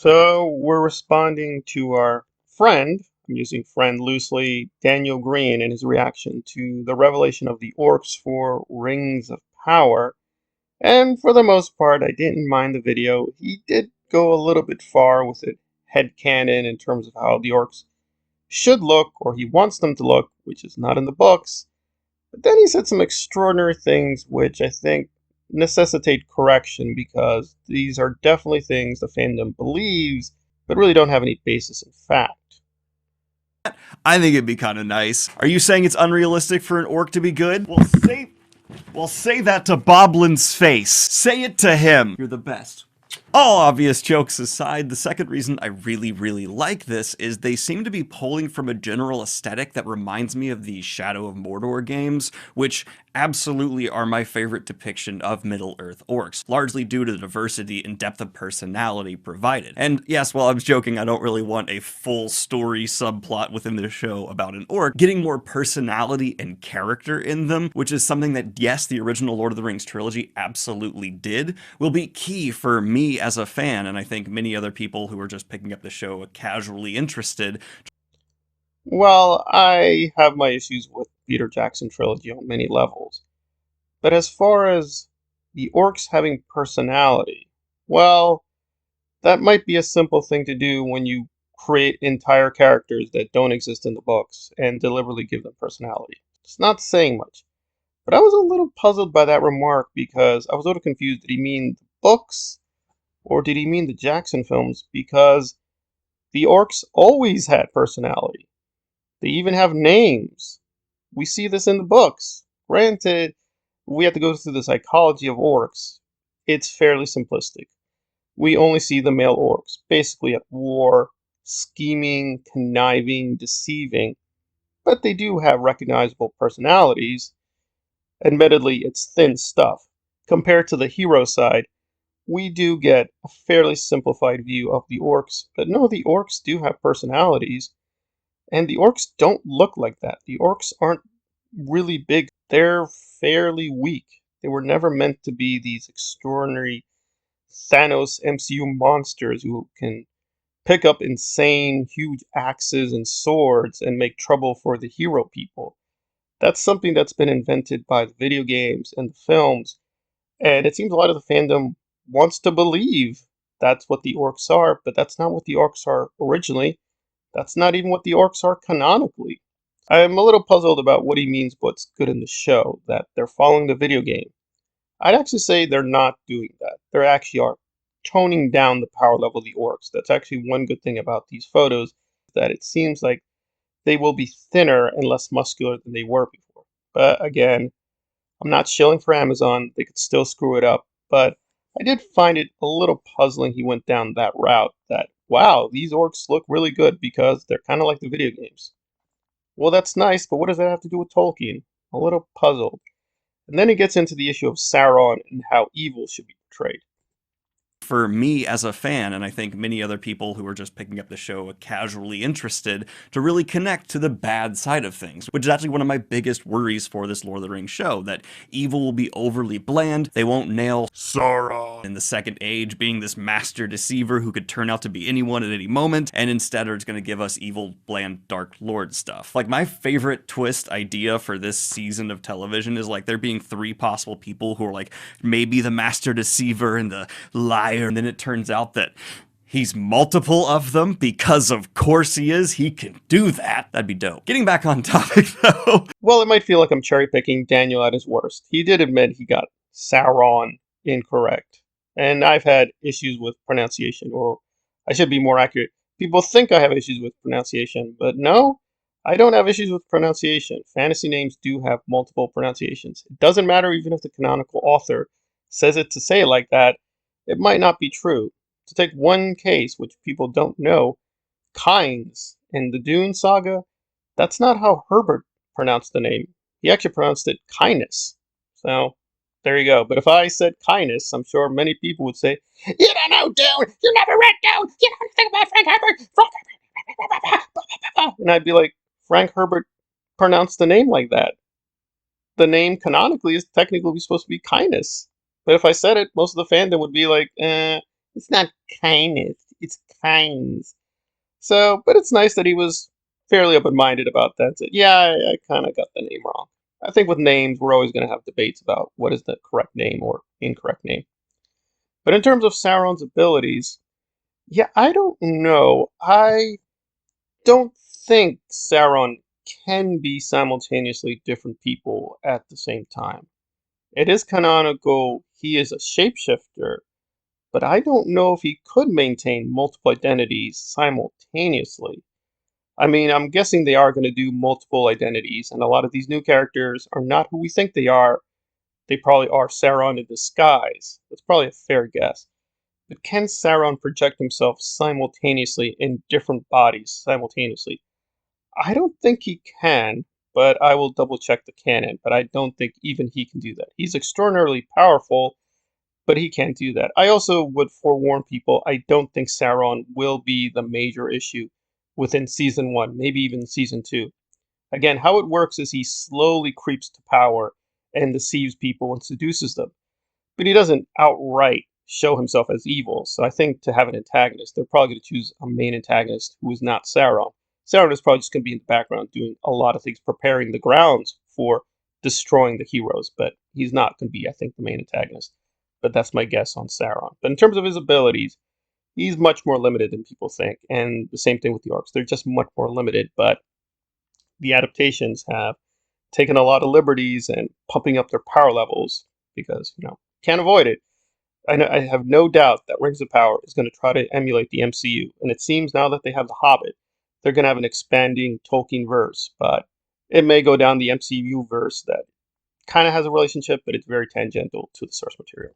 So we're responding to our friend, I'm using friend loosely, Daniel Greene, and his reaction to the revelation of the orcs for Rings of Power. And for the most part, I didn't mind the video. He did go a little bit far with it headcanon in terms of how the orcs should look, or he wants them to look, which is not in the books. But then he said some extraordinary things which I think necessitate correction because these are definitely things the fandom believes but really don't have any basis in fact. I think it'd be kind of nice. Are you saying it's unrealistic for an orc to be good? Well, say that to Boblin's face. Say it to him. You're the best. All obvious jokes aside, the second reason I really like this is they seem to be pulling from a general aesthetic that reminds me of the Shadow of Mordor games, which absolutely are my favorite depiction of Middle-earth orcs, largely due to the diversity and depth of personality provided. And yes, while I was joking, I don't really want a full story subplot within the show about an orc, getting more personality and character in them, which is something that, yes, the original Lord of the Rings trilogy absolutely did, will be key for me as a fan, and I think many other people who are just picking up the show casually interested. Well, I have my issues with Peter Jackson trilogy on many levels. But as far as the orcs having personality, well, that might be a simple thing to do when you create entire characters that don't exist in the books and deliberately give them personality. It's not saying much. But I was a little puzzled by that remark because I was a little confused. Did he mean the books or did he mean the Jackson films? Because the orcs always had personality. They even have names. We see this in the books. Granted, we have to go through the psychology of orcs. It's fairly simplistic. We only see the male orcs, basically at war, scheming, conniving, deceiving, but they do have recognizable personalities. Admittedly, it's thin stuff. Compared to the hero side, we do get a fairly simplified view of the orcs, but no, the orcs do have personalities, and the orcs don't look like that. The orcs aren't really big, they're fairly weak. They were never meant to be these extraordinary Thanos MCU monsters who can pick up insane, huge axes and swords and make trouble for the hero people. That's something that's been invented by the video games and the films, and it seems a lot of the fandom wants to believe that's what the orcs are, but that's not what the orcs are originally. That's not even what the orcs are canonically. I'm a little puzzled about what he means what's good in the show, that they're following the video game. I'd actually say they're not doing that. They actually are toning down the power level of the orcs. That's actually one good thing about these photos, that it seems like they will be thinner and less muscular than they were before. But again, I'm not shilling for Amazon. They could still screw it up. But I did find it a little puzzling he went down that route, that, wow, these orcs look really good because they're kind of like the video games. Well, that's nice, but what does that have to do with Tolkien? A little puzzled. And then he gets into the issue of Sauron and how evil should be portrayed. For me as a fan, and I think many other people who are just picking up the show casually interested, to really connect to the bad side of things, which is actually one of my biggest worries for this Lord of the Rings show, that evil will be overly bland, they won't nail Sauron in the Second Age being this master deceiver who could turn out to be anyone at any moment, and instead are just going to give us evil, bland, Dark Lord stuff. Like, my favorite twist idea for this season of television is like there being three possible people who are like maybe the master deceiver and the liar, and then it turns out that he's multiple of them because of course he is. He can do that. That'd be dope. Getting back on topic though. Well, it might feel like I'm cherry picking Daniel at his worst. He did admit he got Sauron incorrect. And I've had issues with pronunciation, or I should be more accurate. People think I have issues with pronunciation, but no, I don't have issues with pronunciation. Fantasy names do have multiple pronunciations. It doesn't matter even if the canonical author says it to say it like that, it might not be true. To take one case, which people don't know, Kynes in the Dune saga, that's not how Herbert pronounced the name. He actually pronounced it Kindness. So, there you go. But if I said Kindness, I'm sure many people would say, you don't know Dune! You never read Dune! You don't know anything about Frank Herbert! And I'd be like, Frank Herbert pronounced the name like that. The name canonically is technically supposed to be Kindness. But if I said it, most of the fandom would be like, it's not kindness, It's kinds. So, but it's nice that he was fairly open-minded about that. Said, yeah, I kind of got the name wrong. I think with names, we're always going to have debates about what is the correct name or incorrect name. But in terms of Sauron's abilities, yeah, I don't know. I don't think Sauron can be simultaneously different people at the same time. It is canonical he is a shapeshifter, but I don't know if he could maintain multiple identities simultaneously. I mean, I'm guessing they are going to do multiple identities, and a lot of these new characters are not who we think they are. They probably are Sauron in disguise. That's probably a fair guess. But can Sauron project himself simultaneously in different bodies simultaneously? I don't think he can, but I will double check the canon. But I don't think even he can do that. He's extraordinarily powerful, but he can't do that. I also would forewarn people, I don't think Sauron will be the major issue within season one, maybe even season two. Again, how it works is he slowly creeps to power and deceives people and seduces them. But he doesn't outright show himself as evil. So I think to have an antagonist, they're probably going to choose a main antagonist who is not Sauron. Sauron is probably just going to be in the background doing a lot of things, preparing the grounds for destroying the heroes. But he's not going to be, I think, the main antagonist. But that's my guess on Sauron. But in terms of his abilities, he's much more limited than people think. And the same thing with the orcs. They're just much more limited. But the adaptations have taken a lot of liberties and pumping up their power levels because, can't avoid it. I have no doubt that Rings of Power is going to try to emulate the MCU, and it seems now that they have The Hobbit, they're going to have an expanding Tolkien verse, but it may go down the MCU verse that kind of has a relationship, but it's very tangential to the source material.